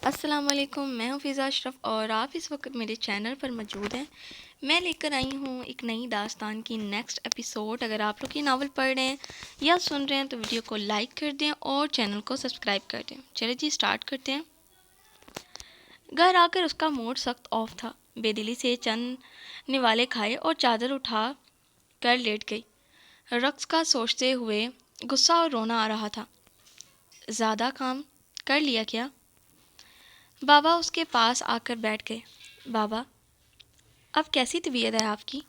السلام علیکم، میں ہوں فضا اشرف اور آپ اس وقت میرے چینل پر موجود ہیں۔ میں لے کر آئی ہوں ایک نئی داستان کی نیکسٹ ایپیسوڈ۔ اگر آپ لوگ یہ ناول پڑھ رہے ہیں یا سن رہے ہیں تو ویڈیو کو لائک کر دیں اور چینل کو سبسکرائب کر دیں۔ چلے جی سٹارٹ کرتے ہیں۔ گھر آ کر اس کا موڈ سخت آف تھا۔ بے دلی سے چند نوالے کھائے اور چادر اٹھا کر لیٹ گئی۔ رقص کا سوچتے ہوئے غصہ اور رونا آ رہا تھا۔ زیادہ کام کر لیا کیا؟ بابا اس کے پاس آ کر بیٹھ گئے۔ بابا، اب کیسی طبیعت ہے آپ کی؟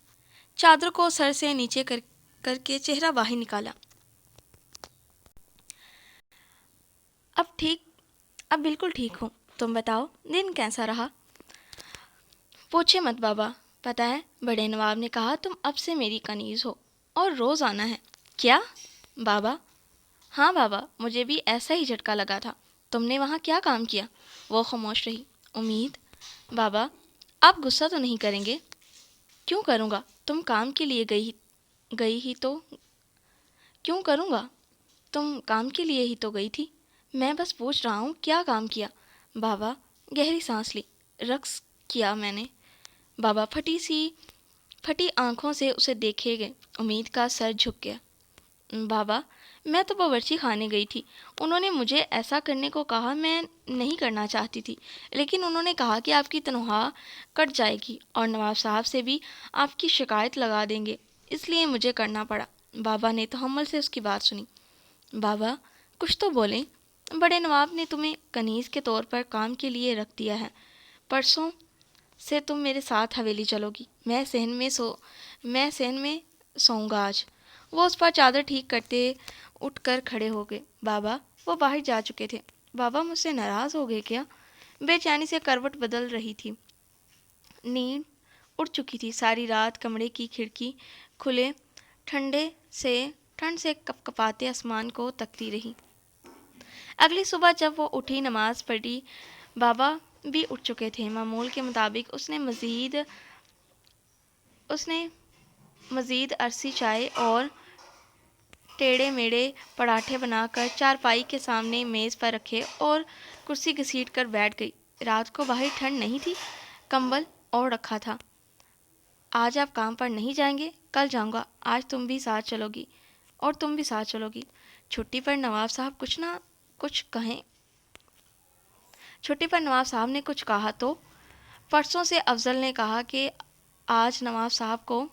چادر کو سر سے نیچے کر کے چہرہ باہر نکالا۔ اب بالکل ٹھیک ہوں۔ تم بتاؤ، دن کیسا رہا؟ پوچھے مت بابا، پتہ ہے بڑے نواب نے کہا تم اب سے میری کنیز ہو اور روز آنا ہے۔ کیا بابا؟ ہاں بابا، مجھے بھی ایسا ہی جھٹکا لگا تھا۔ تم نے وہاں کیا کام کیا؟ وہ خاموش رہی۔ امید؟ بابا، آپ غصہ تو نہیں کریں گے؟ کیوں کروں گا؟ تم کام کے لیے گئی ہی تو کیوں کروں گا؟ تم کام کے لیے ہی تو گئی تھی۔ میں بس پوچھ رہا ہوں کیا کام کیا؟ بابا گہری سانس لی۔ رقص کیا میں نے۔ بابا پھٹی آنکھوں سے اسے دیکھے گئے۔ امید کا سر جھک گیا۔ بابا، میں تو باورچی خانے گئی تھی۔ انہوں نے مجھے ایسا کرنے کو کہا، میں نہیں کرنا چاہتی تھی، لیکن انہوں نے کہا کہ آپ کی تنخواہ کٹ جائے گی اور نواب صاحب سے بھی آپ کی شکایت لگا دیں گے، اس لیے مجھے کرنا پڑا۔ بابا نے تحمل سے اس کی بات سنی۔ بابا کچھ تو بولیں۔ بڑے نواب نے تمہیں کنیز کے طور پر کام کے لیے رکھ دیا ہے۔ پرسوں سے تم میرے ساتھ حویلی چلو گی۔ میں صحن میں سوؤں گا آج۔ وہ اس پر چادر ٹھیک کرتے اٹھ کر کھڑے ہو گئے۔ بابا وہ باہر جا چکے تھے۔ بابا مجھ سے ناراض ہو گئے کیا؟ بے چینی سے کروٹ بدل رہی تھی۔ نیند اڑ چکی تھی۔ ساری رات کمرے کی کھڑکی کھلے ٹھنڈ سے کپکپاتے آسمان کو تکتی رہی۔ اگلی صبح جب وہ اٹھی، نماز پڑھی، بابا بھی اٹھ چکے تھے۔ معمول کے مطابق اس نے مزید عرصی چائے اور ٹیڑے میڑے پراٹھے بنا کر چارپائی کے سامنے میز پر رکھے اور کرسی گھسیٹ کر بیٹھ گئی۔ رات کو باہر ٹھنڈ نہیں تھی، کمبل اوڑھ رکھا تھا۔ آج آپ کام پر نہیں جائیں گے؟ کل جاؤں گا۔ آج تم بھی ساتھ چلو گی اور تم بھی ساتھ چلو گی۔ چھٹی پر نواب صاحب نے کچھ کہا تو؟ پرسوں سے افضل نے کہا کہ آج نواب صاحب کو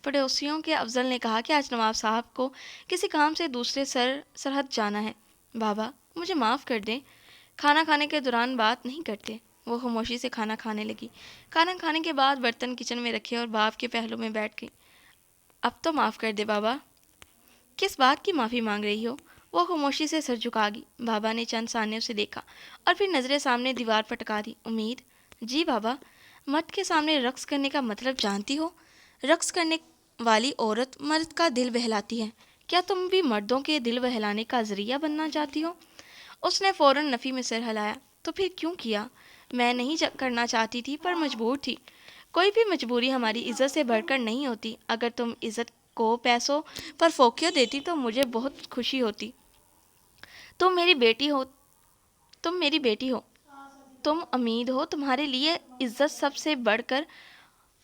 پڑوسیوں کے افضل نے کہا کہ آج نواب صاحب کو کسی کام سے دوسرے سرحد جانا ہے۔ بابا مجھے معاف کر دیں، کھانا کھانے کے دوران بات نہیں کرتے۔ وہ خاموشی سے کھانا کھانے لگی۔ کھانا کھانے کے بعد برتن کچن میں رکھے اور باپ کے پہلو میں بیٹھ گئی۔ اب تو معاف کر دے بابا۔ کس بات کی معافی مانگ رہی ہو؟ وہ خاموشی سے سر جھکا گئی۔ بابا نے چند ثانیے اسے دیکھا اور پھر نظریں سامنے دیوار پر ٹکا دی۔ امید؟ جی بابا۔ مرد کے سامنے رقص کرنے کا مطلب جانتی ہو؟ رقص کرنے والی عورت مرد کا دل بہلاتی ہے۔ کیا تم بھی مردوں کے دل بہلانے کا ذریعہ بننا چاہتی ہو؟ اس نے فوراً نفی میں سر ہلایا۔ تو پھر کیوں کیا؟ میں نہیں کرنا چاہتی تھی پر مجبور تھی۔ کوئی بھی مجبوری ہماری عزت سے بڑھ کر نہیں ہوتی۔ اگر تم عزت کو پیسوں پر فوقیت دیتی تو مجھے بہت خوشی ہوتی۔ تم میری بیٹی ہو، تم امید ہو، تمہارے لیے عزت سب سے بڑھ کر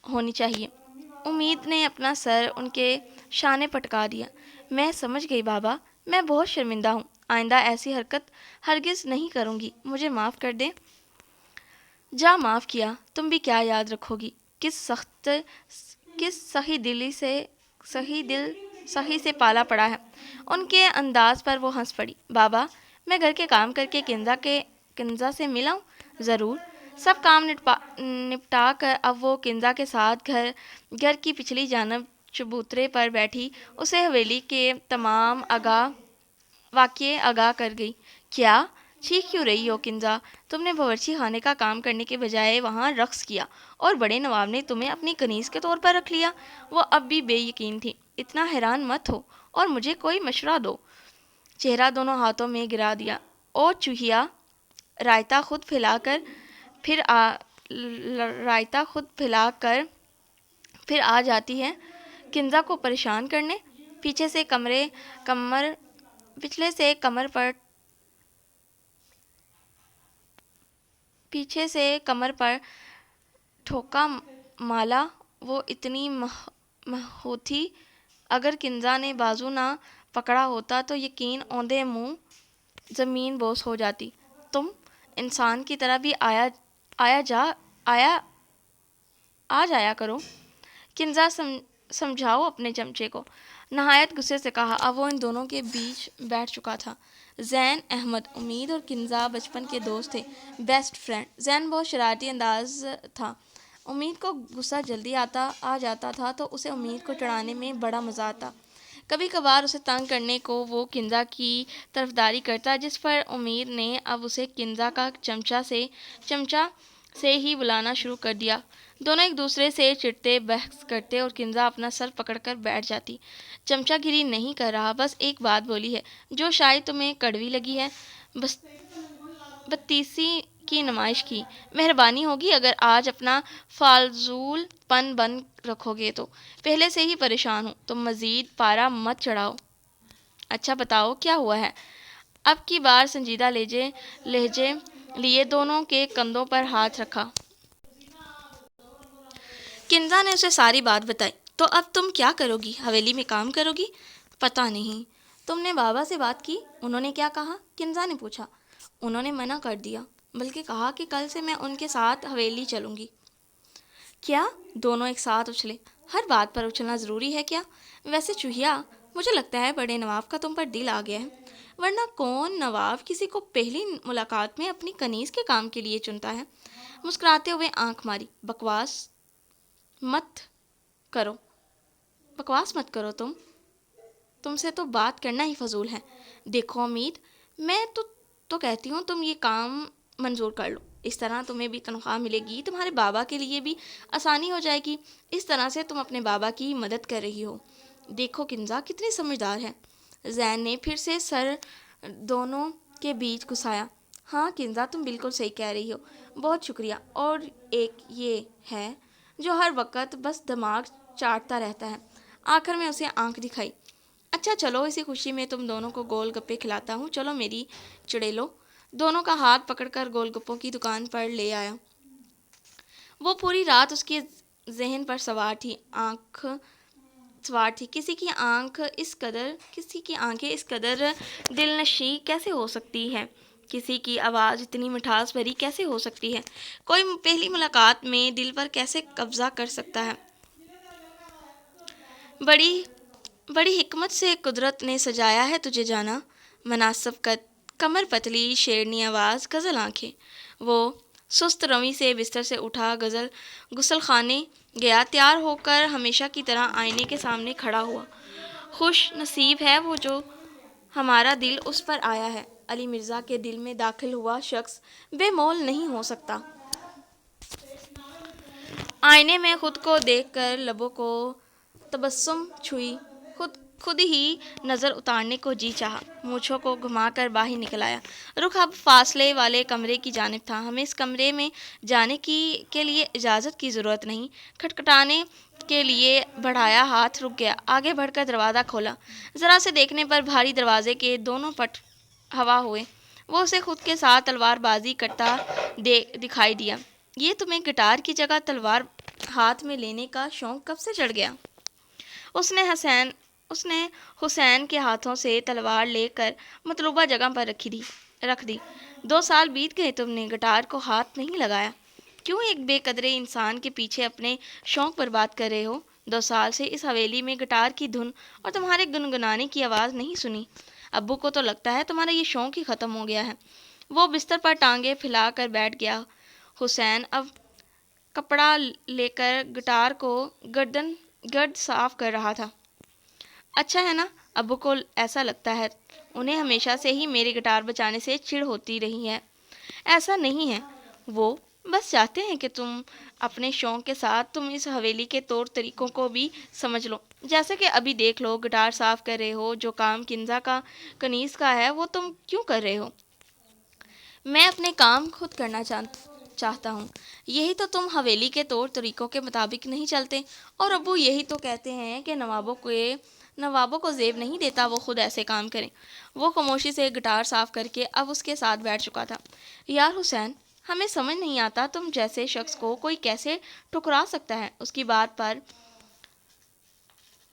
ہونی چاہیے۔ امید نے اپنا سر ان کے شانے پٹکا دیا۔ میں سمجھ گئی بابا، میں بہت شرمندہ ہوں۔ آئندہ ایسی حرکت ہرگز نہیں کروں گی۔ مجھے معاف کر دیں۔ جا معاف کیا، تم بھی کیا یاد رکھو گی؟ کس سخی سے پالا پڑا ہے۔ ان کے انداز پر وہ ہنس پڑی۔ بابا میں گھر کے کام کر کے کنزا سے ملاؤں؟ ضرور۔ سب کام نپٹا کر اب وہ کنزا کے ساتھ گھر کی پچھلی جانب چبوترے پر بیٹھی اسے حویلی کے تمام واقعے آگاہ کر گئی۔ کیا چیخ کیوں رہی ہو کنزا؟ تم نے باورچی خانے کا کام کرنے کے بجائے وہاں رقص کیا اور بڑے نواب نے تمہیں اپنی کنیز کے طور پر رکھ لیا۔ وہ اب بھی بے یقین تھی۔ اتنا حیران مت ہو اور مجھے کوئی مشورہ دو۔ چہرہ دونوں ہاتھوں میں گرا دیا۔ او چوہیا، رائتا خود پھیلا کر پھر آ جاتی ہے کنزا کو پریشان کرنے۔ پچھلے سے کمر پر پیچھے سے کمر پر ٹھوکا مالا وہ اتنی ہوتی، اگر کنزا نے بازو نہ پکڑا ہوتا تو یقین اوندے منہ زمین بوس ہو جاتی۔ تم انسان کی طرح بھی آ جایا کرو، کنزا سمجھاؤ اپنے چمچے کو، نہایت غصے سے کہا۔ اب وہ ان دونوں کے بیچ بیٹھ چکا تھا۔ زین احمد، امید اور کنزا بچپن کے دوست تھے، بیسٹ فرینڈ۔ زین بہت شرارتی انداز تھا، امید کو غصہ جلدی آ جاتا تھا تو اسے امید کو چڑھانے میں بڑا مزہ آتا۔ کبھی کبھار اسے تنگ کرنے کو وہ کنزا کی طرفداری کرتا، جس پر امید نے اب اسے کنزا کا چمچا سے ہی بلانا شروع کر دیا۔ دونوں ایک دوسرے سے چڑھتے، بحث کرتے اور کنزا اپنا سر پکڑ کر بیٹھ جاتی۔ چمچا گیری نہیں کر رہا، بس ایک بات بولی ہے جو شاید تمہیں کڑوی لگی ہے، بدتیسی کی نمائش کی۔ مہربانی ہوگی اگر آج اپنا فضول پن بند رکھو گے تو۔ پہلے سے ہی پریشان ہوں، تم مزید پارا مت چڑھاؤ۔ اچھا بتاؤ کیا ہوا ہے؟ اب کی بار سنجیدہ لہجے لیے دونوں کے کندھوں پر ہاتھ رکھا۔ کنزا نے اسے ساری بات بتائی۔ تو اب تم کیا کرو گی؟ حویلی میں کام کرو گی؟ پتہ نہیں۔ تم نے بابا سے بات کی؟ انہوں نے کیا کہا؟ کنزا نے پوچھا۔ انہوں نے منع کر دیا، بلکہ کہا کہ کل سے میں ان کے ساتھ حویلی چلوں گی۔ کیا؟ دونوں ایک ساتھ اچھلے۔ ہر بات پر اچھلنا ضروری ہے کیا؟ ویسے چوہیا، مجھے لگتا ہے بڑے نواب کا تم پر دل آ گیا ہے، ورنہ کون نواب کسی کو پہلی ملاقات میں اپنی کنیز کے کام کے لیے چنتا ہے؟ مسکراتے ہوئے آنکھ ماری۔ بکواس مت کرو تم سے تو بات کرنا ہی فضول ہے۔ دیکھو امید، میں تو کہتی ہوں تم یہ کام منظور کر لو، اس طرح تمہیں بھی تنخواہ ملے گی، تمہارے بابا کے لیے بھی آسانی ہو جائے گی، اس طرح سے تم اپنے بابا کی مدد کر رہی ہو۔ دیکھو کنزا کتنی سمجھدار ہے۔ زین نے پھر سے سر دونوں کے بیچ گھسایا۔ ہاں کنزا، تم بالکل صحیح کہہ رہی ہو، بہت شکریہ۔ اور ایک یہ ہے جو ہر وقت بس دماغ چاٹتا رہتا ہے۔ آخر میں اسے آنکھ دکھائی۔ اچھا چلو، اسی خوشی میں تم دونوں کو گول گپے کھلاتا ہوں، چلو میری چڑیلو۔ دونوں کا ہاتھ پکڑ کر گول گپوں کی دکان پر لے آیا۔ وہ پوری رات اس کے ذہن پر سوار تھی۔ کسی کی آنکھیں اس قدر دلنشیں کیسے ہو سکتی ہیں؟ کسی کی آواز اتنی مٹھاس بھری کیسے ہو سکتی ہے؟ کوئی پہلی ملاقات میں دل پر کیسے قبضہ کر سکتا ہے؟ بڑی حکمت سے قدرت نے سجایا ہے تجھے جانا، مناسب قد، کمر پتلی، شیرنی آواز، غزل آنکھیں۔ وہ سست روی سے بستر سے اٹھا، غسل خانے گیا، تیار ہو کر ہمیشہ کی طرح آئینے کے سامنے کھڑا ہوا۔ خوش نصیب ہے وہ جو ہمارا دل اس پر آیا ہے۔ علی مرزا کے دل میں داخل ہوا شخص بے مول نہیں ہو سکتا۔ آئینے میں خود کو دیکھ کر لبوں کو تبسم چھوئی، خود ہی نظر اتارنے کو جی چاہا، مونچھوں کو گھما کر باہر نکل آیا۔ رخ اب فاصلے والے کمرے کی جانب تھا۔ ہمیں اس کمرے میں جانے کے لیے اجازت کی ضرورت نہیں۔ کھٹکھٹانے کے لیے بڑھایا ہاتھ رک گیا، آگے بڑھ کر دروازہ کھولا۔ ذرا سے دیکھنے پر بھاری دروازے کے دونوں پٹ ہوا ہوئے۔ وہ اسے خود کے ساتھ تلوار بازی کرتا دکھائی دیا۔ یہ تمہیں گٹار کی جگہ تلوار ہاتھ میں لینے کا شوق کب سے چڑھ گیا؟ اس نے حسین کے ہاتھوں سے تلوار لے کر مطلوبہ جگہ پر رکھ دی۔ 2 سال بیت گئے، تم نے گٹار کو ہاتھ نہیں لگایا، کیوں ایک بے قدرے انسان کے پیچھے اپنے شوق برباد کر رہے ہو؟ 2 سال سے اس حویلی میں گٹار کی دھن اور تمہارے گنگنانے کی آواز نہیں سنی۔ ابو کو تو لگتا ہے تمہارا یہ شوق ہی ختم ہو گیا ہے۔ وہ بستر پر ٹانگیں پھیلا کر بیٹھ گیا۔ حسین اب کپڑا لے کر گٹار کو گرد صاف کر رہا تھا۔ اچھا ہے نا، ابو کو ایسا لگتا ہے، انہیں ہمیشہ سے ہی میرے گٹار بجانے سے چڑ ہوتی رہی ہے۔ ایسا نہیں ہے، وہ بس چاہتے ہیں کہ تم اپنے شوق کے ساتھ تم اس حویلی کے طور طریقوں کو بھی سمجھ لو۔ جیسے کہ ابھی دیکھ لو، گٹار صاف کر رہے ہو، جو کام کنیز کا ہے وہ تم کیوں کر رہے ہو؟ میں اپنے کام خود کرنا چاہتا ہوں۔ یہی تو تم حویلی کے طور طریقوں کے مطابق نہیں چلتے، اور ابو یہی تو کہتے ہیں کہ نوابوں کو زیب نہیں دیتا وہ خود ایسے کام کریں۔ وہ خاموشی سے گٹار صاف کر کے اب اس کے ساتھ بیٹھ چکا تھا۔ یار حسین، ہمیں سمجھ نہیں آتا تم جیسے شخص کو کوئی کیسے ٹھکرا سکتا ہے۔ اس کی بات پر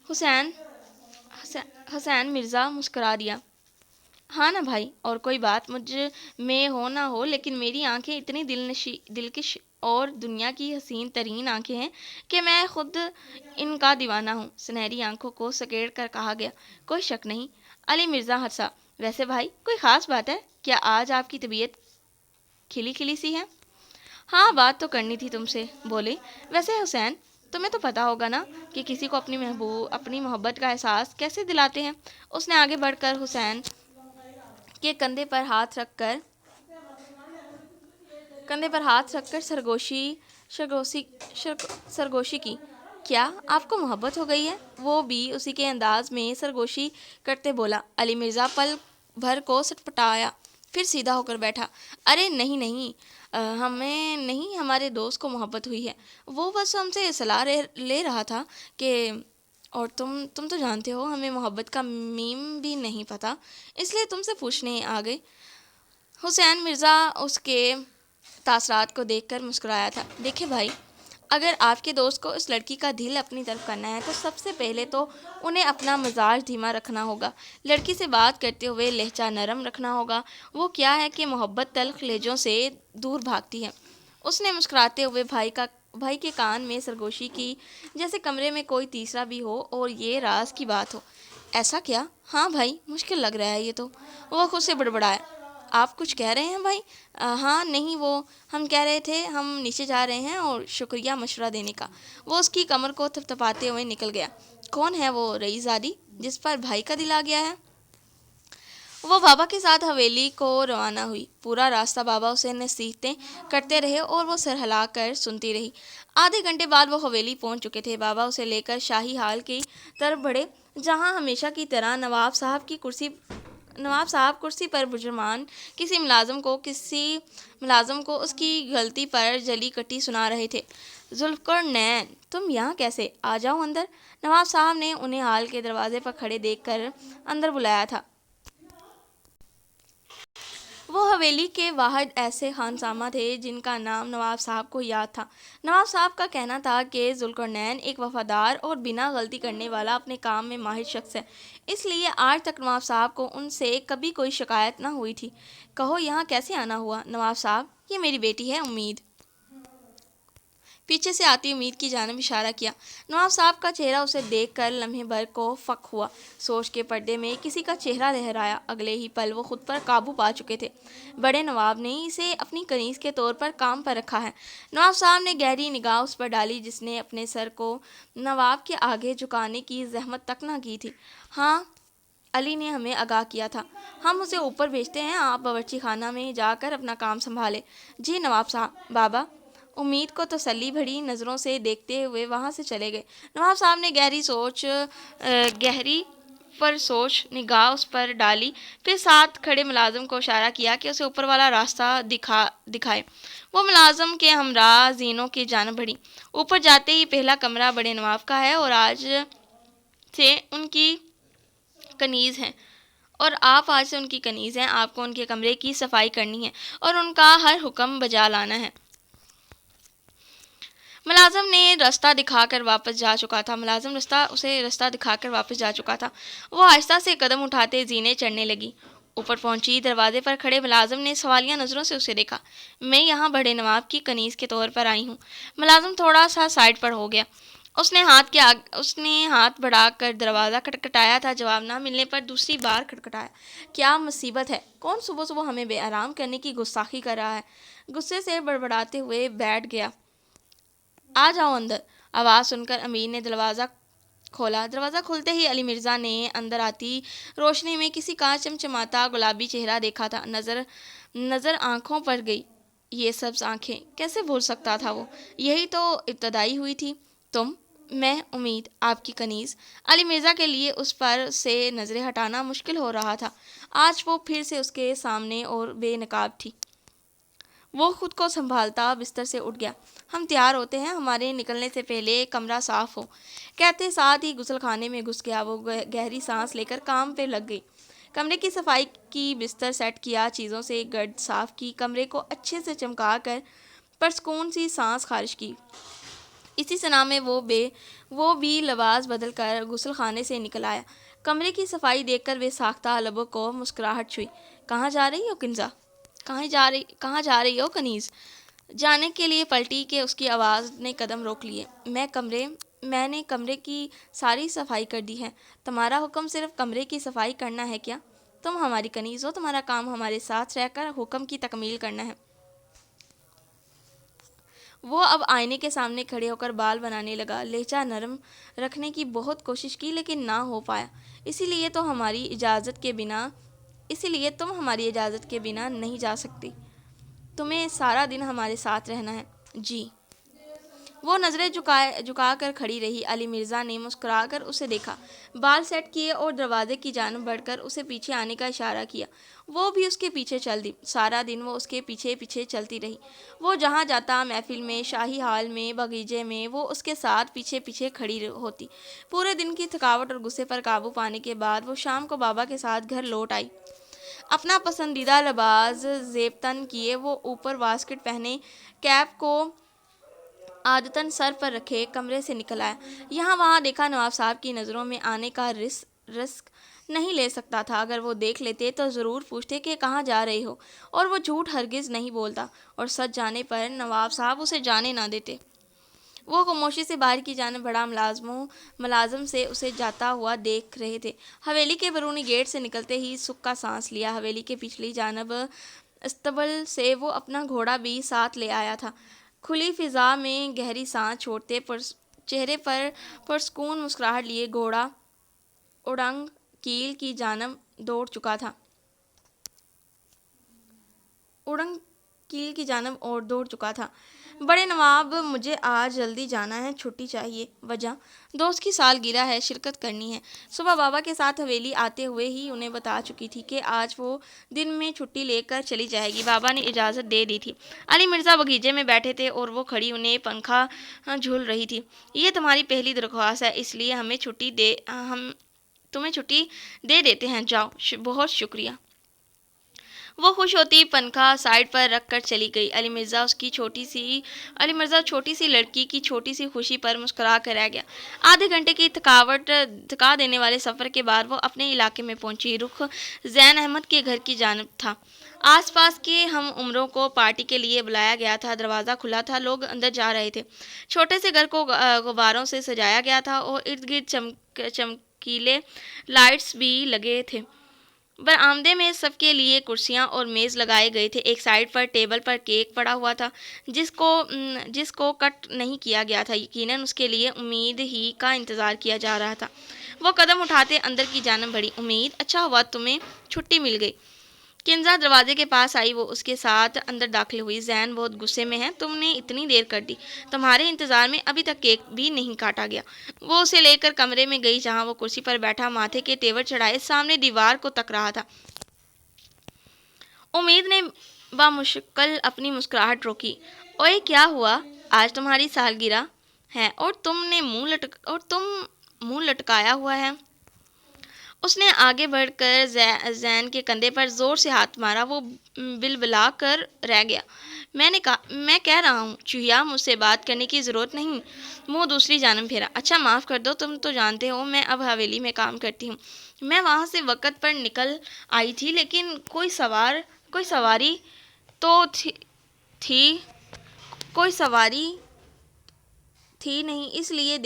حسین حسین مرزا مسکرا دیا۔ ہاں نا بھائی، اور کوئی بات مجھ میں ہو نہ ہو، لیکن میری آنکھیں اتنی دلکش اور دنیا کی حسین ترین آنکھیں ہیں کہ میں خود ان کا دیوانہ ہوں۔ سنہری آنکھوں کو سکیڑ کر کہا گیا۔ کوئی شک نہیں، علی مرزا ہنسا۔ ویسے بھائی، کوئی خاص بات ہے کیا؟ آج آپ کی طبیعت کھلی کھلی سی ہے۔ ہاں، بات تو کرنی تھی تم سے، بولے۔ ویسے حسین، تمہیں تو پتا ہوگا نا کہ کسی کو اپنی محبت کا احساس کیسے دلاتے ہیں۔ اس نے آگے بڑھ کر حسین کے کندھے پر ہاتھ رکھ کر سرگوشی کی۔ کیا آپ کو محبت ہو گئی ہے؟ وہ بھی اسی کے انداز میں سرگوشی کرتے بولا۔ علی مرزا پل بھر کو سٹپٹایا، پھر سیدھا ہو کر بیٹھا۔ ارے نہیں نہیں، ہمیں نہیں، ہمارے دوست کو محبت ہوئی ہے۔ وہ بس ہم سے صلاح لے رہا تھا کہ اور تم تو جانتے ہو ہمیں محبت کا میم بھی نہیں پتا، اس لیے تم سے پوچھنے آ گئے۔ حسین مرزا اس کے تاثرات کو دیکھ کر مسکرایا تھا۔ دیکھیں بھائی، اگر آپ کے دوست کو اس لڑکی کا دل اپنی طرف کرنا ہے تو سب سے پہلے تو انہیں اپنا مزاج دھیما رکھنا ہوگا، لڑکی سے بات کرتے ہوئے لہجہ نرم رکھنا ہوگا۔ وہ کیا ہے کہ محبت تلخ لہجوں سے دور بھاگتی ہے۔ اس نے مسکراتے ہوئے بھائی کے کان میں سرگوشی کی، جیسے کمرے میں کوئی تیسرا بھی ہو اور یہ راز کی بات ہو۔ ایسا کیا؟ ہاں بھائی، مشکل لگ رہا ہے یہ تو۔ وہ خود سے بڑبڑایا۔ آپ کچھ کہہ رہے ہیں بھائی؟ ہاں نہیں، وہ ہم کہہ رہے تھے ہم نیچے جا رہے ہیں، اور شکریہ مشورہ دینے کا۔ وہ اس کی کمر کو تھپتھپاتے ہوئے نکل گیا۔ کون ہے وہ رئیس زادی جس پر بھائی کا دل آ گیا ہے؟ وہ بابا کے ساتھ حویلی کو روانہ ہوئی۔ پورا راستہ بابا اسے نصیحتیں کرتے رہے اور وہ سر ہلا کر سنتی رہی۔ آدھے گھنٹے بعد وہ حویلی پہنچ چکے تھے۔ بابا اسے لے کر شاہی حال کی طرف بڑھے، جہاں ہمیشہ کی طرح نواب صاحب کرسی پر بجرمان کسی ملازم کو اس کی غلطی پر جلی کٹی سنا رہے تھے۔ ذوالقرنین، تم یہاں کیسے؟ آ جاؤ اندر۔ نواب صاحب نے انہیں حال کے دروازے پر کھڑے دیکھ کر اندر بلایا تھا۔ وہ حویلی کے واحد ایسے خانسامہ تھے جن کا نام نواب صاحب کو یاد تھا۔ نواب صاحب کا کہنا تھا کہ ذوالقرنین ایک وفادار اور بنا غلطی کرنے والا اپنے کام میں ماہر شخص ہے، اس لیے آج تک نواب صاحب کو ان سے کبھی کوئی شکایت نہ ہوئی تھی۔ کہو یہاں کیسے آنا ہوا؟ نواب صاحب، یہ میری بیٹی ہے امید۔ پیچھے سے آتی امید کی جانب اشارہ کیا۔ نواب صاحب کا چہرہ اسے دیکھ کر لمحے بھر کو فق ہوا۔ سوچ کے پردے میں کسی کا چہرہ لہرایا۔ اگلے ہی پل وہ خود پر قابو پا چکے تھے۔ بڑے نواب نے اسے اپنی کنیز کے طور پر کام پر رکھا ہے۔ نواب صاحب نے گہری نگاہ اس پر ڈالی جس نے اپنے سر کو نواب کے آگے جھکانے کی زحمت تک نہ کی تھی۔ ہاں، علی نے ہمیں آگاہ کیا تھا، ہم اسے اوپر بھیجتے ہیں، آپ باورچی خانہ میں جا کر اپنا کام سنبھالیں۔ جی نواب صاحب۔ بابا امید کو تسلی بھری نظروں سے دیکھتے ہوئے وہاں سے چلے گئے۔ نواب صاحب نے گہری فرسوچ نگاہ اس پر ڈالی، پھر ساتھ کھڑے ملازم کو اشارہ کیا کہ اسے اوپر والا راستہ دکھائے۔ وہ ملازم کے ہمراہ زینوں کی جانب بڑھی۔ اوپر جاتے ہی پہلا کمرہ بڑے نواب کا ہے، اور آج سے ان کی کنیز ہیں۔ آپ کو ان کے کمرے کی صفائی کرنی ہے اور ان کا ہر حکم بجا لانا ہے۔ ملازم راستہ دکھا کر واپس جا چکا تھا۔ وہ آہستہ سے قدم اٹھاتے زینے چڑھنے لگی۔ اوپر پہنچی، دروازے پر کھڑے ملازم نے سوالیہ نظروں سے اسے دیکھا۔ میں یہاں بڑے نواب کی کنیز کے طور پر آئی ہوں۔ ملازم تھوڑا سا سائڈ پر ہو گیا۔ اس نے ہاتھ بڑھا کر دروازہ کھٹکھٹایا تھا۔ جواب نہ ملنے پر دوسری بار کھٹکھٹایا۔ کیا مصیبت ہے؟ کون صبح صبح ہمیں بے آرام کرنے کی گستاخی کر رہا ہے؟ غصے سے بڑبڑاتے ہوئے بیٹھ گیا۔ آ جاؤ اندر۔ آواز سن کر امیر نے دروازہ کھولا۔ دروازہ کھلتے ہی علی مرزا نے اندر آتی روشنی میں کسی کا چمچماتا گلابی چہرہ دیکھا تھا۔ نظر آنکھوں پر گئی۔ یہ سبز آنکھیں کیسے بھول سکتا تھا وہ؟ یہی تو ابتدائی ہوئی تھی۔ تم؟ میں امید، آپ کی کنیز۔ علی مرزا کے لیے اس پر سے نظریں ہٹانا مشکل ہو رہا تھا۔ آج وہ پھر سے اس کے سامنے اور بے نقاب تھی۔ وہ خود کو سنبھالتا بستر سے اٹھ گیا۔ ہم تیار ہوتے ہیں، ہمارے نکلنے سے پہلے کمرہ صاف ہو۔ کہتے ساتھ ہی غسل خانے میں گھس گیا۔ وہ گہری سانس لے کر کام پہ لگ گئی۔ کمرے کی صفائی کی، بستر سیٹ کیا، چیزوں سے گرد صاف کی، کمرے کو اچھے سے چمکا کر پرسکون سی سانس خارج کی۔ اسی صنع میں وہ بھی لباس بدل کر غسل خانے سے نکل آیا۔ کمرے کی صفائی دیکھ کر بے ساختہ لبوں کو مسکراہٹ چھوئی۔ کہاں جا رہی ہو کنزا؟ کہاں جا رہی ہو کنیز؟ جانے کے لیے پلٹی کہ اس کی آواز نے قدم روک لیے۔ میں نے کمرے کی ساری صفائی کر دی ہے۔ تمہارا حکم صرف کمرے کی صفائی کرنا ہے کیا؟ تم ہماری کنیز ہو، تمہارا کام ہمارے ساتھ رہ کر حکم کی تکمیل کرنا ہے۔ وہ اب آئینے کے سامنے کھڑے ہو کر بال بنانے لگا۔ لہجہ نرم رکھنے کی بہت کوشش کی لیکن نہ ہو پایا۔ اسی لیے تم ہماری اجازت کے بنا نہیں جا سکتی۔ تمہیں سارا دن ہمارے ساتھ رہنا ہے۔ جی۔ وہ نظریں جھکا کر کھڑی رہی۔ علی مرزا نے مسکرا کر اسے دیکھا، بال سیٹ کیے اور دروازے کی جانب بڑھ کر اسے پیچھے آنے کا اشارہ کیا۔ وہ بھی اس کے پیچھے چل دی۔ سارا دن وہ اس کے پیچھے پیچھے چلتی رہی۔ وہ جہاں جاتا، محفل میں، شاہی حال میں، باغیچے میں، وہ اس کے ساتھ پیچھے پیچھے کھڑی ہوتی۔ پورے دن کی تھکاوٹ اور غصے پر قابو پانے کے بعد وہ شام کو بابا کے ساتھ گھر لوٹ آئی۔ اپنا پسندیدہ لباس زیب تن کیے، وہ اوپر واسکٹ پہنے، کیپ کو عادتاً سر پر رکھے کمرے سے نکل آیا۔ یہاں وہاں دیکھا، نواب صاحب کی نظروں میں آنے کا رسک نہیں لے سکتا تھا۔ اگر وہ دیکھ لیتے تو ضرور پوچھتے کہ کہاں جا رہے ہو، اور وہ جھوٹ ہرگز نہیں بولتا، اور سچ جانے پر نواب صاحب اسے جانے نہ دیتے۔ وہ خاموشی سے باہر کی جانب بڑا ملازم سے اسے جاتا ہوا دیکھ رہے تھے۔ حویلی کے بیرونی گیٹ سے نکلتے ہی سکا سانس لیا۔ حویلی کے پچھلی جانب اسطبل سے وہ اپنا گھوڑا بھی ساتھ لے آیا تھا۔ کھلی فضا میں گہری سانس چھوڑتے، چہرے پر پرسکون مسکراہٹ لیے گھوڑا اڑنگ کیل کی جانب دوڑ چکا تھا۔ بڑے نواب، مجھے آج جلدی جانا ہے، چھٹی چاہیے۔ وجہ؟ دوست کی سالگرہ ہے، شرکت کرنی ہے۔ صبح بابا کے ساتھ حویلی آتے ہوئے ہی انہیں بتا چکی تھی کہ آج وہ دن میں چھٹی لے کر چلی جائے گی۔ بابا نے اجازت دے دی تھی۔ علی مرزا باغیچے میں بیٹھے تھے اور وہ کھڑی انہیں پنکھا جھول رہی تھی۔ یہ تمہاری پہلی درخواست ہے، اس لیے ہم تمہیں چھٹی دے دیتے ہیں، جاؤ۔ بہت شکریہ۔ وہ خوش ہوتی پنکھا سائیڈ پر رکھ کر چلی گئی۔ علی مرزا چھوٹی سی لڑکی کی چھوٹی سی خوشی پر مسکرا کر رہ گیا۔ آدھے گھنٹے کی تھکا دینے والے سفر کے بعد وہ اپنے علاقے میں پہنچی۔ رخ زین احمد کے گھر کی جانب تھا۔ آس پاس کے ہم عمروں کو پارٹی کے لیے بلایا گیا تھا۔ دروازہ کھلا تھا، لوگ اندر جا رہے تھے۔ چھوٹے سے گھر کو غباروں سے سجایا گیا تھا اور ارد گرد چمکیلے لائٹس بھی لگے تھے۔ برآمدے میں سب کے لیے کرسیاں اور میز لگائے گئے تھے۔ ایک سائیڈ پر ٹیبل پر کیک پڑا ہوا تھا جس کو کٹ نہیں کیا گیا تھا۔ یقیناً اس کے لیے امید ہی کا انتظار کیا جا رہا تھا۔ وہ قدم اٹھاتے اندر کی جانب بڑھی۔ امید، اچھا ہوا تمہیں چھٹی مل گئی۔ کنزا دروازے کے پاس آئی، وہ اس کے ساتھ اندر داخل ہوئی۔ زین بہت غصے میں ہے، تم نے اتنی دیر کر دی، تمہارے انتظار میں ابھی تک کیک بھی نہیں کاٹا گیا۔ وہ اسے لے کر کمرے میں گئی جہاں وہ کرسی پر بیٹھا، ماتھے کے تیور چڑھائے، سامنے دیوار کو تک رہا تھا۔ امید نے بامشکل اپنی مسکراہٹ روکی۔ اوئے، کیا ہوا؟ آج تمہاری سالگرہ ہے اور تم منہ لٹکایا ہوا ہے۔ اس نے آگے بڑھ کر زین کے کندھے پر زور سے ہاتھ مارا۔ وہ بلبلا کر رہ گیا۔ میں کہہ رہا ہوں چوہیا، مجھ سے بات کرنے کی ضرورت نہیں۔ منہ دوسری جانب پھیرا۔ اچھا معاف کر دو، تم تو جانتے ہو میں اب حویلی میں کام کرتی ہوں۔ میں وہاں سے وقت پر نکل آئی تھی، لیکن کوئی سواری تھی نہیں، اس لیے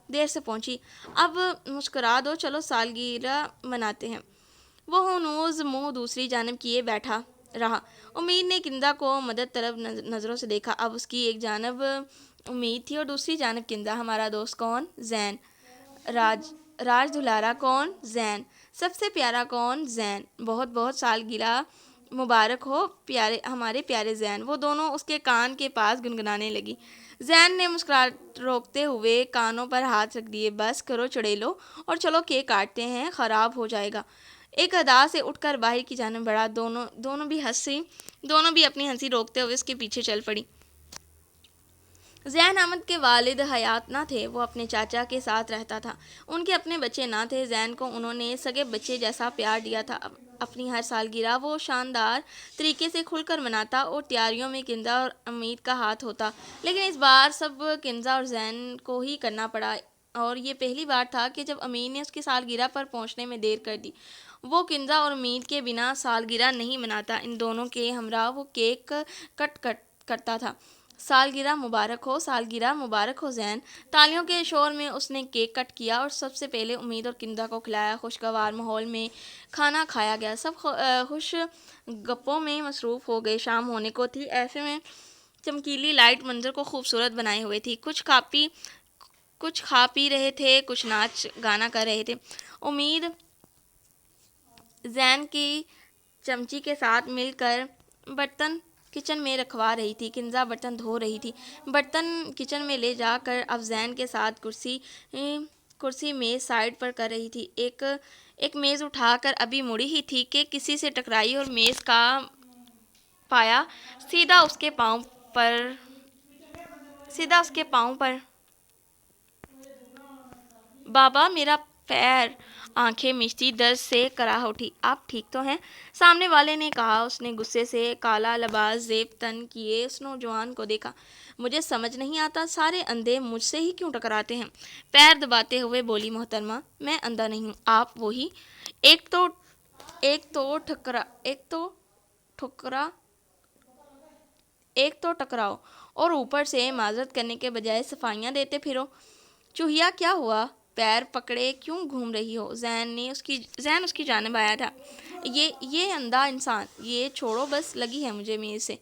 دیر سے پہنچی۔ اب مسکرا دو، چلو سالگرہ مناتے ہیں۔ وہ ہنوز منہ دوسری جانب کیے بیٹھا رہا۔ امید نے کنزا کو مدد طلب نظروں سے دیکھا۔ اب اس کی ایک جانب امید تھی اور دوسری جانب کنزا۔ ہمارا دوست کون؟ زین۔ راج دلارا کون؟ زین۔ سب سے پیارا کون؟ زین۔ بہت بہت سالگرہ مبارک ہو ہمارے پیارے زین۔ وہ دونوں اس کے کان کے پاس گنگنانے لگی۔ زین نے مسکراہٹ روکتے ہوئے کانوں پر ہاتھ رکھ دیے۔ بس کرو چڑیلو اور چلو کیک کاٹتے ہیں، خراب ہو جائے گا۔ ایک ادا سے اٹھ کر باہر کی جانب بڑھا۔ دونوں بھی اپنی ہنسی روکتے ہوئے اس کے پیچھے چل پڑی۔ زین احمد کے والد حیات نہ تھے، وہ اپنے چاچا کے ساتھ رہتا تھا۔ ان کے اپنے بچے نہ تھے، زین کو انہوں نے سگے بچے جیسا پیار دیا تھا۔ اپنی ہر سالگرہ وہ شاندار طریقے سے کھل کر مناتا اور تیاریوں میں کنزا اور امید کا ہاتھ ہوتا، لیکن اس بار سب کنزا اور زین کو ہی کرنا پڑا، اور یہ پہلی بار تھا کہ جب امید نے اس کی سالگرہ پر پہنچنے میں دیر کر دی۔ وہ کنزا اور امید کے بنا سالگرہ نہیں مناتا، ان دونوں کے ہمراہ وہ کیک کٹ کرتا تھا۔ سالگرہ مبارک ہو، سالگرہ مبارک ہو زین۔ تالیوں کے شور میں اس نے کیک کٹ کیا اور سب سے پہلے امید اور کنزا کو کھلایا۔ خوشگوار ماحول میں کھانا کھایا گیا، سب خوش گپوں میں مصروف ہو گئے۔ شام ہونے کو تھی، ایسے میں چمکیلی لائٹ منظر کو خوبصورت بنائے ہوئے تھی۔ کچھ کھا پی رہے تھے، کچھ ناچ گانا کر رہے تھے۔ امید زین کی چمچی کے ساتھ مل کر برتن کچن میں رکھوا رہی تھی، کنزا برتن دھو رہی تھی۔ برتن کچن میں لے جا کر اب زین کے ساتھ کرسی میز سائڈ پر کر رہی تھی۔ ایک میز اٹھا کر ابھی مڑی ہی تھی کہ کسی سے ٹکرائی اور میز کا پایا سیدھا اس کے پاؤں پر۔ بابا میرا پیر! آنکھیں مچتی درد سے کراہ اٹھی۔ آپ ٹھیک تو ہیں؟ سامنے والے نے کہا۔ اس نے غصے سے کالا لباس زیب تن کیے اس نوجوان کو دیکھا۔ مجھے سمجھ نہیں آتا سارے اندھے مجھ سے ہی کیوں ٹکراتے ہیں؟ پیر دباتے ہوئے بولی محترمہ۔ میں اندھا نہیں ہوں، آپ وہی ایک تو ٹکراؤ اور اوپر سے معذرت کرنے کے بجائے صفائیاں دیتے پھرو۔ چوہیا کیا ہوا؟ پیر پکڑے کیوں گھوم رہی ہو؟ زین اس کی جانب آیا تھا۔ یہ اندھا انسان، یہ چھوڑو بس، لگی ہے مجھے میز سے،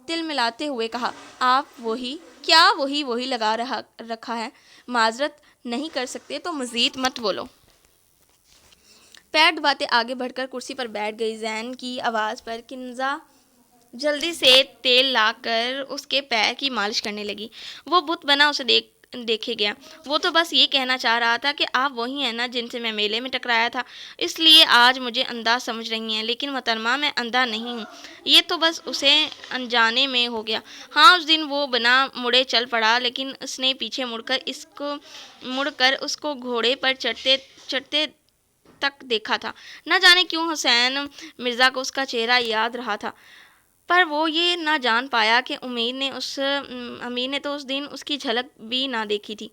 تل ملاتے ہوئے کہا۔ آپ وہی کیا وہی لگا رکھا ہے؟ معذرت نہیں کر سکتے تو مزید مت بولو۔ پیر دباتے آگے بڑھ کر کرسی پر بیٹھ گئی۔ زین کی آواز پر کنزا جلدی سے تیل لا کر اس کے پیر کی مالش کرنے لگی۔ وہ بت بنا اسے دیکھے گیا۔ وہ تو بس یہ کہنا چاہ رہا تھا کہ آپ وہی ہیں نا جن سے میں میلے میں ٹکرایا تھا، اس لیے آج مجھے اندھا سمجھ رہی ہیں۔ لیکن محترمہ میں اندھا نہیں ہوں، یہ تو بس اسے انجانے میں ہو گیا۔ ہاں اس دن وہ بنا مڑے چل پڑا، لیکن اس نے پیچھے مڑ کر اس کو گھوڑے پر چڑھتے تک دیکھا تھا۔ نہ جانے کیوں حسین مرزا کو اس کا چہرہ یاد رہا تھا، پر وہ یہ نہ جان پایا کہ امیر نے تو اس دن اس کی جھلک بھی نہ دیکھی تھی۔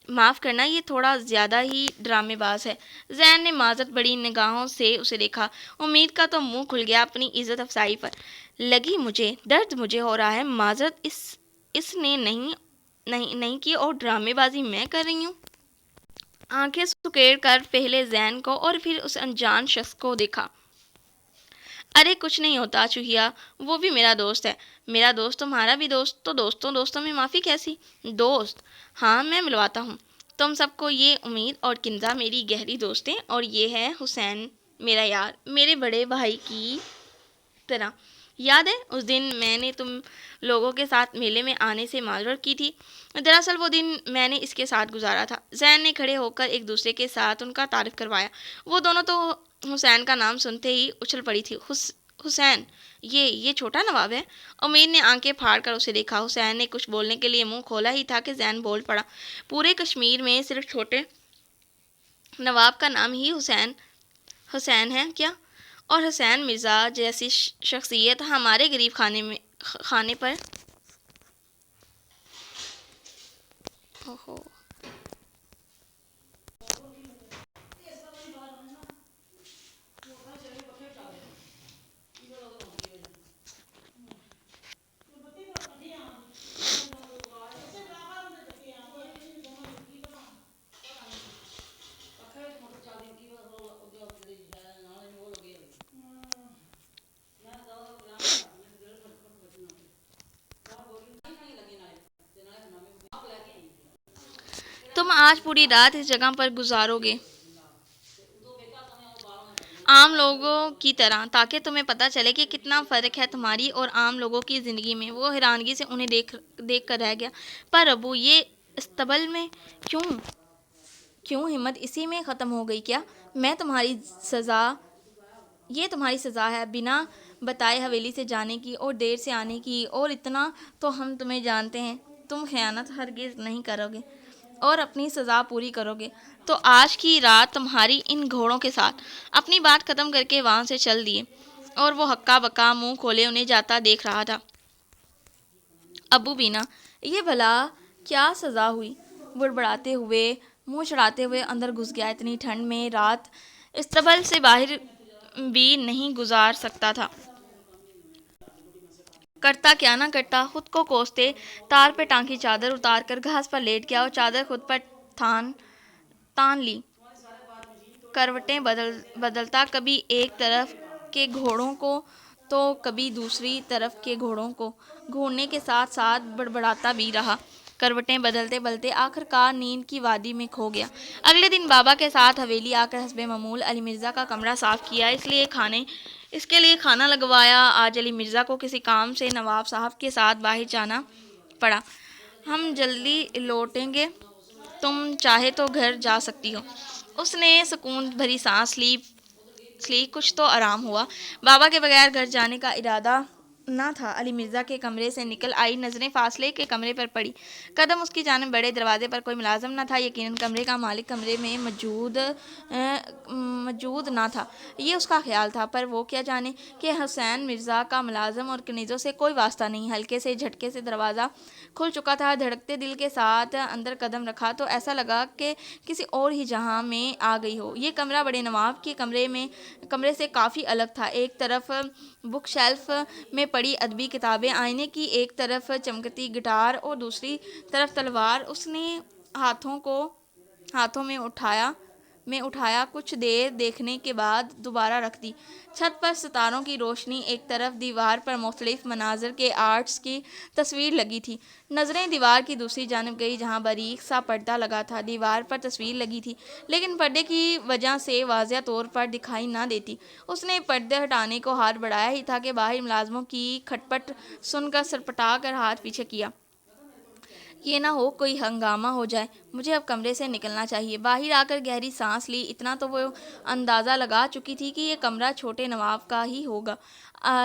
معاف کرنا، یہ تھوڑا زیادہ ہی ڈرامے باز ہے۔ زین نے معذرت بڑی نگاہوں سے اسے دیکھا۔ امید کا تو منہ کھل گیا اپنی عزت افزائی پر۔ لگی مجھے، درد مجھے ہو رہا ہے۔ معذرت اس نے نہیں کی اور ڈرامے بازی میں کر رہی ہوں۔ آنکھیں سکیڑ کر پہلے زین کو اور پھر اس انجان شخص کو دیکھا۔ ارے کچھ نہیں ہوتا چوہیا، وہ بھی میرا دوست ہے۔ میرا دوست تمہارا بھی دوست، تو دوستوں میں معافی کیسی؟ دوست؟ ہاں میں ملواتا ہوں تم سب کو۔ یہ امید اور کنزا میری گہری دوستیں، اور یہ ہے حسین میرا یار، میرے بڑے بھائی کی طرح۔ یاد ہے اس دن میں نے تم لوگوں کے ساتھ میلے میں آنے سے معذرت کی تھی؟ دراصل وہ دن میں نے اس کے ساتھ گزارا تھا۔ زین نے کھڑے ہو کر ایک دوسرے کے ساتھ ان کا تعارف کروایا۔ وہ دونوں تو حسین کا نام سنتے ہی اچھل پڑی تھی۔ حسین، یہ چھوٹا نواب ہے؟ امید نے آنکھیں پھاڑ کر اسے دیکھا۔ حسین نے کچھ بولنے کے لیے منہ کھولا ہی تھا کہ زین بول پڑا۔ پورے کشمیر میں صرف چھوٹے نواب کا نام ہی حسین ہے کیا؟ اور حسین مرزا جیسی شخصیت ہمارے غریب خانے پر تم آج پوری رات اس جگہ پر گزارو گے عام لوگوں کی طرح، تاکہ تمہیں پتہ چلے کہ کتنا فرق ہے تمہاری اور عام لوگوں کی زندگی میں۔ وہ حیرانگی سے انہیں دیکھ کر رہ گیا۔ پر ابو، یہ استبل میں کیوں ہمت اسی میں ختم ہو گئی کیا؟ یہ تمہاری سزا ہے۔ بنا بتائے حویلی سے جانے کی اور دیر سے آنے کی، اور اتنا تو ہم تمہیں جانتے ہیں، تم خیانت ہرگز نہیں کرو گے اور اپنی سزا پوری کرو گے۔ تو آج کی رات تمہاری ان گھوڑوں کے ساتھ۔ اپنی بات ختم کر کے وہاں سے چل دیے اور وہ ہکا بکا منہ کھولے انہیں جاتا دیکھ رہا تھا۔ ابو بینا، یہ بھلا کیا سزا ہوئی؟ بڑبڑاتے ہوئے، منہ چڑھاتے ہوئے اندر گھس گیا۔ اتنی ٹھنڈ میں رات استبل سے باہر بھی نہیں گزار سکتا تھا۔ کرتا کیا نہ کرتا، خود کو کوستے تار پہ ٹانگی چادر اتار کر گھاس پر لیٹ گیا اور چادر خود پر تان لی۔ کروٹیں بدلتا، کبھی ایک طرف کے گھوڑوں کو تو کبھی دوسری طرف کے گھوڑوں کو، گھورنے کے ساتھ ساتھ بڑبڑاتا بھی رہا۔ کروٹیں بدلتے بدلتے آخرکار نیند کی وادی میں کھو گیا۔ اگلے دن بابا کے ساتھ حویلی آ کر حسب معمول علی مرزا کا کمرہ صاف کیا، اس کے لیے کھانا لگوایا۔ آج علی مرزا کو کسی کام سے نواب صاحب کے ساتھ باہر جانا پڑا۔ ہم جلدی لوٹیں گے، تم چاہے تو گھر جا سکتی ہو۔ اس نے سکون بھری سانس لی، کچھ تو آرام ہوا۔ بابا کے بغیر گھر جانے کا ارادہ نہ تھا۔ علی مرزا کے کمرے سے نکل آئی، نظریں فاصلے کے کمرے پر پڑی۔ قدم اس کی جانب بڑھے، دروازے پر کوئی ملازم نہ تھا۔ یقیناً کمرے کا مالک کمرے میں موجود نہ تھا، یہ اس کا خیال تھا، پر وہ کیا جانے کہ حسین مرزا کا ملازم اور کنیزوں سے کوئی واسطہ نہیں۔ ہلکے سے جھٹکے سے دروازہ کھل چکا تھا۔ دھڑکتے دل کے ساتھ اندر قدم رکھا تو ایسا لگا کہ کسی اور ہی جہاں میں آ گئی ہو۔ یہ کمرہ بڑے نواب کے کمرے سے کافی الگ تھا۔ ایک طرف بک شیلف میں پڑی ادبی کتابیں، آئینے کی ایک طرف چمکتی گٹار اور دوسری طرف تلوار۔ اس نے ہاتھوں میں اٹھایا، کچھ دیر دیکھنے کے بعد دوبارہ رکھ دی۔ چھت پر ستاروں کی روشنی، ایک طرف دیوار پر مختلف مناظر کے آرٹس کی تصویر لگی تھی۔ نظریں دیوار کی دوسری جانب گئی جہاں باریک سا پردہ لگا تھا۔ دیوار پر تصویر لگی تھی لیکن پردے کی وجہ سے واضح طور پر دکھائی نہ دیتی۔ اس نے پردے ہٹانے کو ہاتھ بڑھایا ہی تھا کہ باہر ملازموں کی کھٹ پٹ سن کر سرپٹا کر ہاتھ پیچھے کیا۔ یہ نہ ہو کوئی ہنگامہ ہو جائے، مجھے اب کمرے سے نکلنا چاہیے۔ باہر آ کر گہری سانس لی۔ اتنا تو وہ اندازہ لگا چکی تھی کہ یہ کمرہ چھوٹے نواب کا ہی ہوگا۔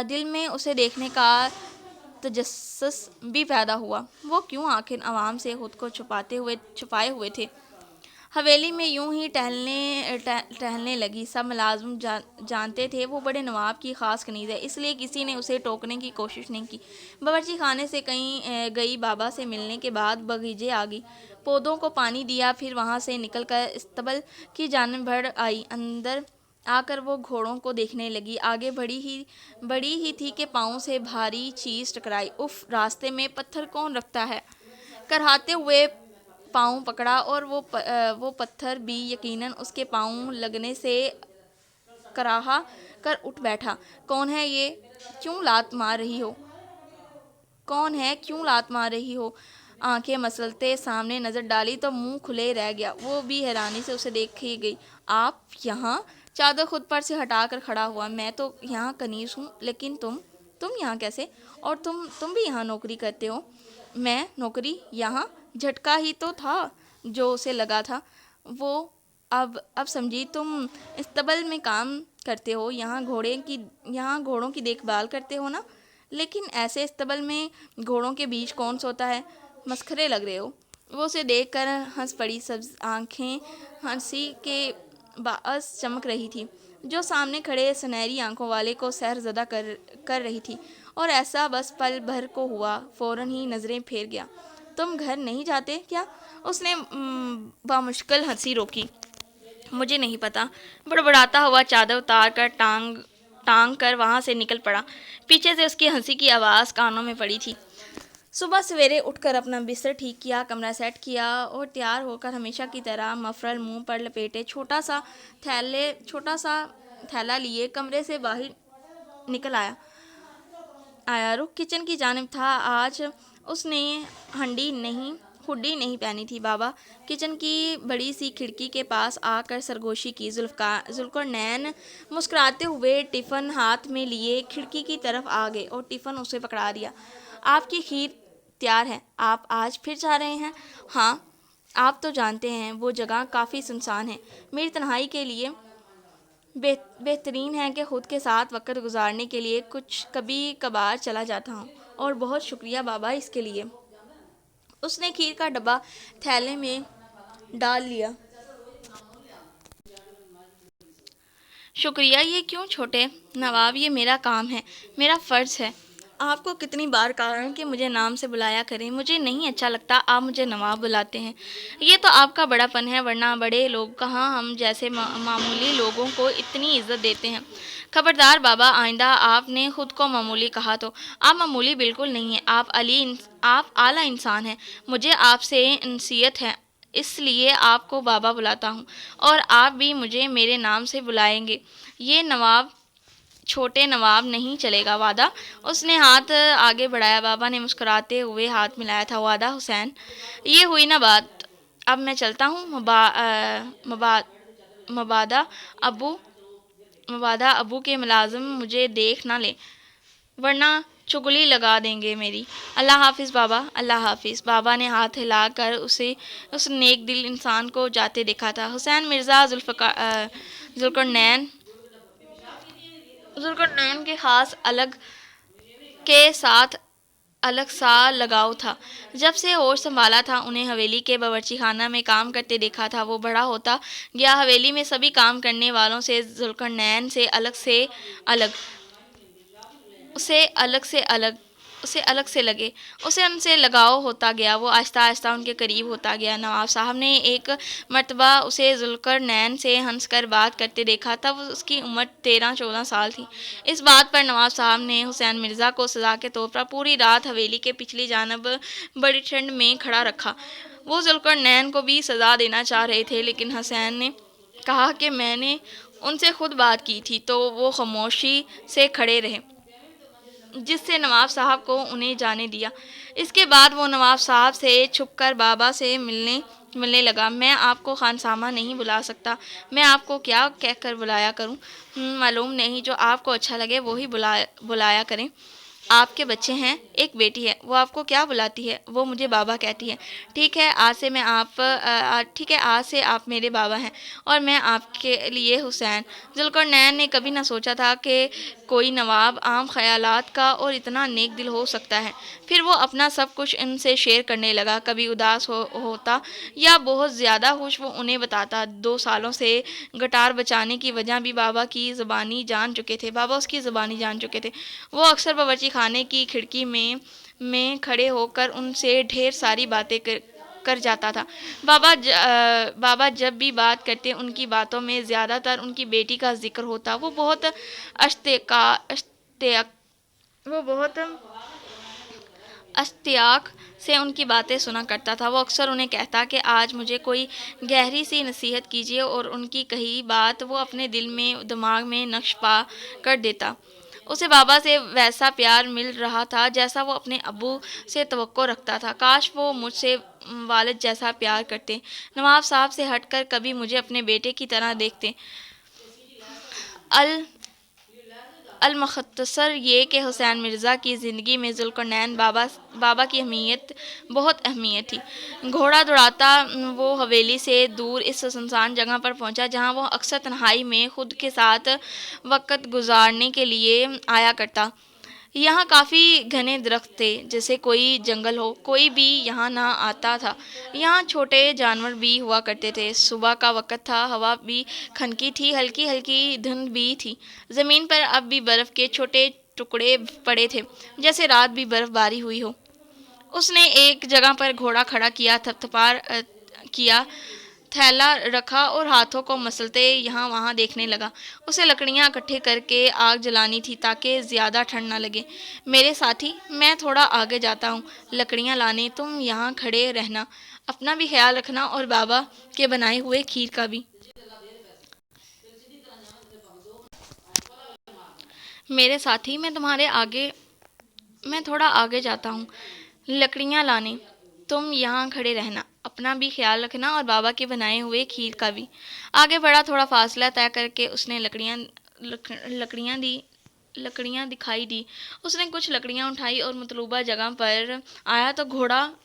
دل میں اسے دیکھنے کا تجسس بھی پیدا ہوا۔ وہ کیوں آخر عوام سے خود کو چھپائے ہوئے تھے؟ حویلی میں یوں ہی ٹہلنے لگی۔ سب ملازم جانتے تھے وہ بڑے نواب کی خاص کنیز ہے، اس لیے کسی نے اسے ٹوکنے کی کوشش نہیں کی۔ باورچی خانے سے گئی، بابا سے ملنے کے بعد باغیچے آ گئی، پودوں کو پانی دیا، پھر وہاں سے نکل کر استبل کی جانب بڑھ آئی۔ اندر آ کر وہ گھوڑوں کو دیکھنے لگی۔ آگے بڑھی ہی تھی کہ پاؤں سے بھاری چیز ٹکرائی۔ اف، راستے میں پتھر کون رکھتا ہے؟ کرہاتے ہوئے پاؤں پکڑا اور وہ پتھر بھی یقیناً اس کے پاؤں لگنے سے کراہا کر اٹھ بیٹھا۔ کون ہے یہ؟ کیوں لات مار رہی ہو؟ آنکھیں مسلتے سامنے نظر ڈالی تو منہ کھلے رہ گیا۔ وہ بھی حیرانی سے اسے دیکھی گئی۔ آپ یہاں؟ چادر خود پر سے ہٹا کر کھڑا ہوا۔ میں تو یہاں کنیز ہوں، لیکن تم یہاں کیسے؟ اور تم بھی یہاں نوکری کرتے ہو؟ میں نوکری یہاں؟ جھٹکا ہی تو تھا جو اسے لگا تھا وہ اب سمجھی۔ تم استبل میں کام کرتے ہو، یہاں گھوڑوں کی دیکھ بھال کرتے ہو نا؟ لیکن ایسے استبل میں گھوڑوں کے بیچ کون سوتا ہے؟ مسخرے لگ رہے ہو۔ وہ اسے دیکھ کر ہنس پڑی۔ سبز آنکھیں ہنسی کے باعث چمک رہی تھی، جو سامنے کھڑے سنہری آنکھوں والے کو سحر زدہ کر رہی تھی، اور ایسا بس پل بھر کو ہوا، فوراً ہی نظریں پھیر گیا۔ تم گھر نہیں جاتے کیا؟ اس نے بامشکل ہنسی روکی۔ مجھے نہیں پتا۔ بڑبڑاتا ہوا چادر اتار کر ٹانگ کر وہاں سے نکل پڑا۔ پیچھے سے اس کی ہنسی کی آواز کانوں میں پڑی تھی۔ صبح سویرے اٹھ کر اپنا بستر ٹھیک کیا، کمرہ سیٹ کیا اور تیار ہو کر ہمیشہ کی طرح مفرل منہ پر لپیٹے چھوٹا سا تھیلا لیے کمرے سے باہر نکل آیا۔ رخ کچن کی جانب تھا۔ آج اس نے ہڈی نہیں پہنی تھی۔ بابا کچن کی بڑی سی کھڑکی کے پاس آ کر سرگوشی کی۔ ذوالقرنین مسکراتے ہوئے ٹفن ہاتھ میں لیے کھڑکی کی طرف آ گئے اور ٹفن اسے پکڑا دیا۔ آپ کی کھیر تیار ہے۔ آپ آج پھر جا رہے ہیں؟ ہاں، آپ تو جانتے ہیں وہ جگہ کافی سنسان ہے، میری تنہائی کے لیے بہترین ہے کہ خود کے ساتھ وقت گزارنے کے لیے کبھی کبھار چلا جاتا ہوں، اور بہت شکریہ بابا اس کے لیے۔ اس نے کھیر کا ڈبہ تھیلے میں ڈال لیا۔ شکریہ، یہ کیوں چھوٹے نواب، یہ میرا کام ہے، میرا فرض ہے۔ آپ کو کتنی بار کہا ہے کہ مجھے نام سے بلایا کریں، مجھے نہیں اچھا لگتا آپ مجھے نواب بلاتے ہیں۔ یہ تو آپ کا بڑا پن ہے، ورنہ بڑے لوگ کہاں ہم جیسے معمولی لوگوں کو اتنی عزت دیتے ہیں۔ خبردار بابا، آئندہ آپ نے خود کو معمولی کہا تو۔ آپ معمولی بالکل نہیں ہیں، آپ اعلیٰ انسان ہیں۔ مجھے آپ سے انسیت ہے، اس لیے آپ کو بابا بلاتا ہوں، اور آپ بھی مجھے میرے نام سے بلائیں گے۔ یہ نواب چھوٹے نواب نہیں چلے گا، وعدہ؟ اس نے ہاتھ آگے بڑھایا۔ بابا نے مسکراتے ہوئے ہاتھ ملایا تھا۔ وعدہ حسین؟ یہ ہوئی نا بات، اب میں چلتا ہوں۔ مبادہ ابو کے ملازم مجھے دیکھ نہ لیں، ورنہ چغلی لگا دیں گے میری۔ اللہ حافظ بابا، اللہ حافظ۔ بابا نے ہاتھ ہلا کر اس نیک دل انسان کو جاتے دیکھا تھا۔ حسین مرزا ذوالقرنین کے خاص کے ساتھ الگ سا لگاؤ تھا۔ جب سے ہوش سنبھالا تھا، انہیں حویلی کے باورچی خانہ میں کام کرتے دیکھا تھا۔ وہ بڑا ہوتا گیا، حویلی میں سبھی کام کرنے والوں سے ذوالقرنین سے اسے الگ سے لگے، اسے ان سے لگاؤ ہوتا گیا۔ وہ آہستہ آہستہ ان کے قریب ہوتا گیا۔ نواب صاحب نے ایک مرتبہ اسے ذوالقرنین سے ہنس کر بات کرتے دیکھا، تب اس کی عمر 13-14 سال تھی۔ اس بات پر نواب صاحب نے حسین مرزا کو سزا کے طور پر پوری رات حویلی کے پچھلی جانب بڑی ٹھنڈ میں کھڑا رکھا۔ وہ ذوالقرنین کو بھی سزا دینا چاہ رہے تھے، لیکن حسین نے کہا کہ میں نے ان سے خود بات کی تھی، تو وہ خاموشی سے کھڑے رہے، جس سے نواب صاحب کو انہیں جانے دیا۔ اس کے بعد وہ نواب صاحب سے چھپ کر بابا سے ملنے لگا۔ میں آپ کو خانسامہ نہیں بلا سکتا، میں آپ کو کیا کہہ کر بلایا کروں؟ معلوم نہیں، جو آپ کو اچھا لگے وہی بلایا کریں۔ آپ کے بچے ہیں، ایک بیٹی ہے، وہ آپ کو کیا بلاتی ہے؟ وہ مجھے بابا کہتی ہے۔ ٹھیک ہے، آج سے آپ میرے بابا ہیں، اور میں آپ کے لیے حسین۔ ذوالقرنین نے کبھی نہ سوچا تھا کہ کوئی نواب عام خیالات کا اور اتنا نیک دل ہو سکتا ہے۔ پھر وہ اپنا سب کچھ ان سے شیئر کرنے لگا۔ کبھی اداس ہوتا یا بہت زیادہ خوش، وہ انہیں بتاتا۔ 2 سالوں سے گٹار بجانے کی وجہ بھی بابا کی زبانی جان چکے تھے۔ وہ اکثر باورچی خانے کی کھڑکی میں کھڑے ہو کر ان سے ڈھیر ساری باتیں کر جاتا تھا۔ بابا جب بھی بات کرتے، ان کی باتوں میں زیادہ تر ان کی بیٹی کا ذکر ہوتا۔ وہ بہت اشتیاق سے ان کی باتیں سنا کرتا تھا۔ وہ اکثر انہیں کہتا کہ آج مجھے کوئی گہری سی نصیحت کیجیے، اور ان کی کہی بات وہ اپنے دماغ میں نقش پا کر دیتا۔ اسے بابا سے ویسا پیار مل رہا تھا جیسا وہ اپنے ابو سے توقع رکھتا تھا۔ کاش وہ مجھ سے والد جیسا پیار کرتے، نواب صاحب سے ہٹ کر کبھی مجھے اپنے بیٹے کی طرح دیکھتے۔ المختصر یہ کہ حسین مرزا کی زندگی میں ذوالقرنین بابا کی بہت اہمیت تھی۔ گھوڑا دوڑاتا وہ حویلی سے دور اس سنسان جگہ پر پہنچا، جہاں وہ اکثر تنہائی میں خود کے ساتھ وقت گزارنے کے لیے آیا کرتا۔ یہاں کافی گھنے درخت تھے، جیسے کوئی جنگل ہو۔ کوئی بھی یہاں نہ آتا تھا۔ یہاں چھوٹے جانور بھی ہوا کرتے تھے۔ صبح کا وقت تھا، ہوا بھی کھنکی تھی، ہلکی ہلکی دھند بھی تھی۔ زمین پر اب بھی برف کے چھوٹے ٹکڑے پڑے تھے، جیسے رات بھی برف باری ہوئی ہو۔ اس نے ایک جگہ پر گھوڑا کھڑا کیا، تھیلا رکھا اور ہاتھوں کو مسلتے یہاں وہاں دیکھنے لگا۔ اسے لکڑیاں اکٹھی کر کے آگ جلانی تھی تاکہ زیادہ ٹھنڈ نہ لگے۔ میرے ساتھی، میں تھوڑا آگے جاتا ہوں لکڑیاں لانے، تم یہاں کھڑے رہنا، اپنا بھی خیال رکھنا اور بابا کے بنائے ہوئے کھیر کا بھی۔ میرے ساتھی، میں تھوڑا آگے جاتا ہوں لکڑیاں لانے، تم یہاں کھڑے رہنا، اپنا بھی خیال رکھنا اور بابا کے بنائے ہوئے کھیر کا بھی۔ آگے بڑھا، تھوڑا فاصلہ طے کر کے اس نے لکڑیاں دکھائی دی۔ اس نے کچھ لکڑیاں اٹھائی اور مطلوبہ جگہ پر آیا تو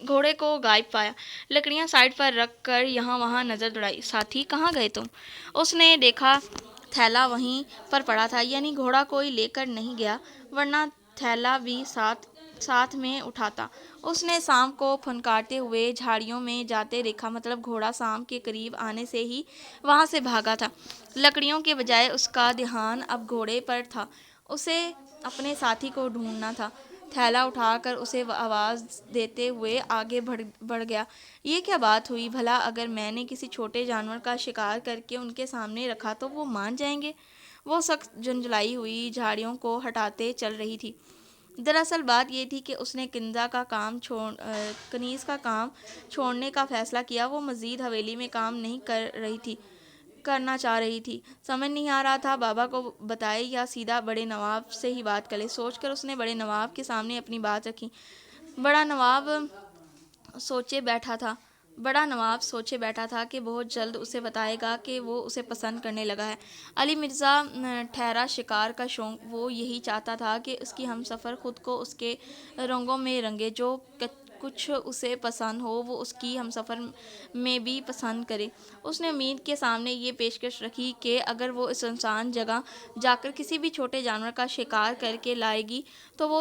گھوڑے کو غائب پایا۔ لکڑیاں سائیڈ پر رکھ کر یہاں وہاں نظر دوڑائی۔ ساتھی، کہاں گئے تم؟ اس نے دیکھا تھیلا وہیں پر پڑا تھا، یعنی گھوڑا کوئی لے کر نہیں گیا، ورنہ تھیلا بھی ساتھ میں اٹھاتا۔ اس نے سام کو پھنکارتے ہوئے جھاڑیوں میں جاتے دیکھا، مطلب گھوڑا سام کے قریب آنے سے ہی وہاں سے بھاگا تھا۔ لکڑیوں کے بجائے اس کا دھیان اب گھوڑے پر تھا، اسے اپنے ساتھی کو ڈھونڈنا تھا۔ تھیلا اٹھا کر اسے آواز دیتے ہوئے آگے بڑھ گیا۔ یہ کیا بات ہوئی بھلا، اگر میں نے کسی چھوٹے جانور کا شکار کر کے ان کے سامنے رکھا تو وہ مان جائیں گے؟ وہ سخت جھنجھلائی ہوئی جھاڑیوں کو ہٹاتے چل رہی تھی۔ دراصل بات یہ تھی کہ اس نے کنیز کا کام چھوڑنے کا فیصلہ کیا۔ وہ مزید حویلی میں کام نہیں کرنا چاہ رہی تھی۔ سمجھ نہیں آ رہا تھا بابا کو بتائے یا سیدھا بڑے نواب سے ہی بات کرے۔ سوچ کر اس نے بڑے نواب کے سامنے اپنی بات رکھی۔ بڑا نواب سوچے بیٹھا تھا کہ بہت جلد اسے بتائے گا کہ وہ اسے پسند کرنے لگا ہے۔ علی مرزا ٹھہرا شکار کا شوق، وہ یہی چاہتا تھا کہ اس کی ہمسفر خود کو اس کے رنگوں میں رنگے، جو کچھ اسے پسند ہو وہ اس کی ہمسفر میں بھی پسند کرے۔ اس نے امید کے سامنے یہ پیشکش رکھی کہ اگر وہ اس سنسان جگہ جا کر کسی بھی چھوٹے جانور کا شکار کر کے لائے گی تو وہ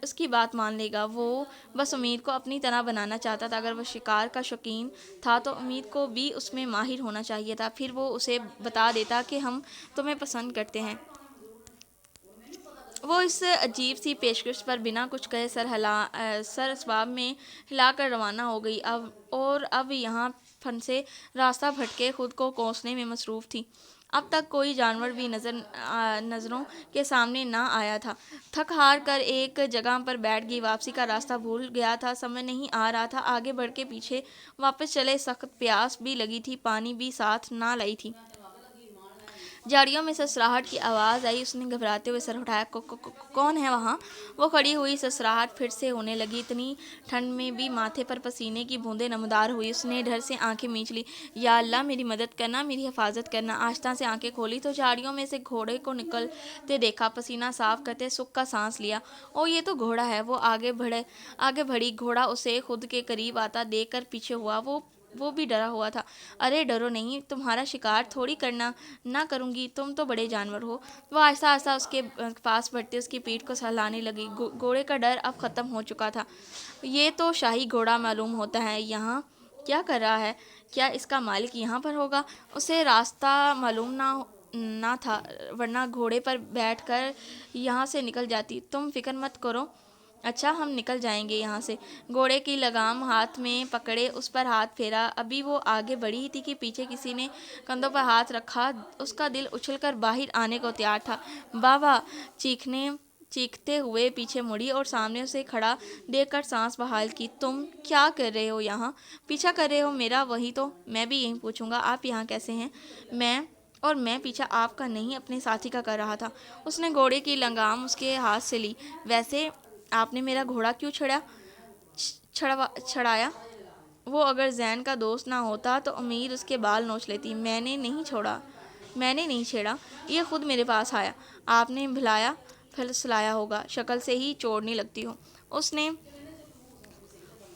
اس کی بات مان لے گا۔ وہ بس امید کو اپنی طرح بنانا چاہتا تھا۔ اگر وہ شکار کا شوقین تھا تو امید کو بھی اس میں ماہر ہونا چاہیے تھا، پھر وہ اسے بتا دیتا کہ ہم تمہیں پسند کرتے ہیں۔ وہ اس عجیب سی پیشکش پر بنا کچھ کہے سر اسباب میں ہلا کر روانہ ہو گئی، اور اب یہاں پھنسے راستہ بھٹکے خود کو کوسنے میں مصروف تھی۔ اب تک کوئی جانور بھی نظروں کے سامنے نہ آیا تھا۔ تھک ہار کر ایک جگہ پر بیٹھ گئی، واپسی کا راستہ بھول گیا تھا، سمجھ نہیں آ رہا تھا آگے بڑھ کے پیچھے واپس چلے۔ سخت پیاس بھی لگی تھی، پانی بھی ساتھ نہ لائی تھی۔ جھاڑیوں میں سسراہٹ کی آواز آئی، اس نے گھبراتے ہوئے سر اٹھایا۔ کون ہے وہاں؟ وہ کھڑی ہوئی، سسراہٹ پھر سے ہونے لگی، اتنی ٹھنڈ میں بھی ماتھے پر پسینے کی بوندیں نمودار ہوئی۔ اس نے ڈر سے آنکھیں مینچ لی۔ یا اللہ، میری مدد کرنا، میری حفاظت کرنا۔ آہستہ سے آنکھیں کھولی تو جھاڑیوں میں سے گھوڑے کو نکلتے دیکھا، پسینہ صاف کرتے سکھ کا سانس لیا۔ اوہ، یہ تو گھوڑا ہے۔ وہ آگے بڑھی، گھوڑا اسے خود کے قریب آتا دیکھ کر پیچھے ہوا۔ وہ بھی ڈرا ہوا تھا۔ ارے ڈرو نہیں، تمہارا شکار تھوڑی نہ کروں گی، تم تو بڑے جانور ہو۔ وہ آہستہ آہستہ اس کے پاس بڑھتے اس کی پیٹھ کو سہلانے لگی۔ گھوڑے کا ڈر اب ختم ہو چکا تھا۔ یہ تو شاہی گھوڑا معلوم ہوتا ہے، یہاں کیا کر رہا ہے؟ کیا اس کا مالک یہاں پر ہوگا؟ اسے راستہ معلوم نہ تھا، ورنہ گھوڑے پر بیٹھ کر یہاں سے نکل جاتی۔ تم فکر مت کرو، اچھا ہم نکل جائیں گے یہاں سے۔ گھوڑے کی لگام ہاتھ میں پکڑے اس پر ہاتھ پھیرا۔ ابھی وہ آگے بڑھی ہی تھی کہ پیچھے کسی نے کندھوں پر ہاتھ رکھا۔ اس کا دل اچھل کر باہر آنے کو تیار تھا۔ بابا! چیختے ہوئے پیچھے مڑی اور سامنے اسے کھڑا دیکھ کر سانس بحال کی۔ تم کیا کر رہے ہو یہاں؟ پیچھا کر رہے ہو میرا؟ وہی تو میں بھی یہی پوچھوں گا، آپ یہاں کیسے ہیں؟ میں پیچھا آپ کا نہیں، اپنے ساتھی کا کر رہا تھا۔ اس نے گھوڑے کی لگام اس کے ہاتھ سے لی۔ ویسے آپ نے میرا گھوڑا کیوں چھڑایا؟ وہ اگر زین کا دوست نہ ہوتا تو امید اس کے بال نوچ لیتی۔ میں نے نہیں چھیڑا، یہ خود میرے پاس آیا۔ آپ نے پھسلایا ہوگا، شکل سے ہی چوڑنی لگتی ہو۔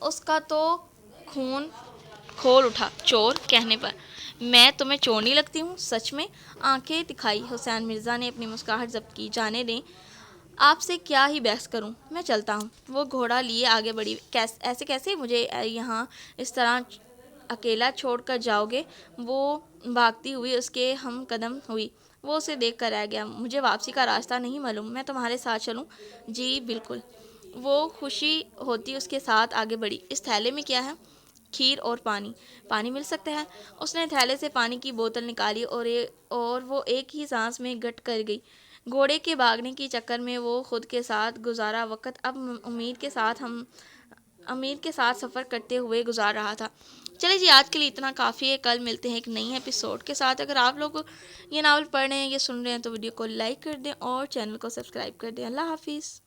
اس کا تو خون کھول اٹھا چور کہنے پر۔ میں تمہیں چورنی لگتی ہوں؟ سچ میں؟ آنکھیں دکھائی حسین مرزا نے اپنی مسکراہٹ ضبط کی۔ جانے دیں، آپ سے کیا ہی بحث کروں، میں چلتا ہوں۔ وہ گھوڑا لیے آگے بڑھی۔ ایسے کیسے مجھے یہاں اس طرح اکیلا چھوڑ کر جاؤ گے؟ وہ بھاگتی ہوئی اس کے ہم قدم ہوئی۔ وہ اسے دیکھ کر رہ گیا۔ مجھے واپسی کا راستہ نہیں معلوم، میں تمہارے ساتھ چلوں؟ جی بالکل۔ وہ خوشی ہوتی اس کے ساتھ آگے بڑھی۔ اس تھیلے میں کیا ہے؟ کھیر اور پانی مل سکتا ہے؟ اس نے تھیلے سے پانی کی بوتل نکالی اور وہ ایک ہی سانس میں گٹ کر گئی۔ گھوڑے کے بھاگنے کے چکر میں وہ خود کے ساتھ گزارا وقت اب امید کے ساتھ سفر کرتے ہوئے گزار رہا تھا۔ چلے جی، آج کے لیے اتنا کافی ہے، کل ملتے ہیں ایک نئی ایپیسوڈ کے ساتھ۔ اگر آپ لوگ یہ ناول پڑھ رہے ہیں یا سن رہے ہیں تو ویڈیو کو لائک کر دیں اور چینل کو سبسکرائب کر دیں۔ اللہ حافظ۔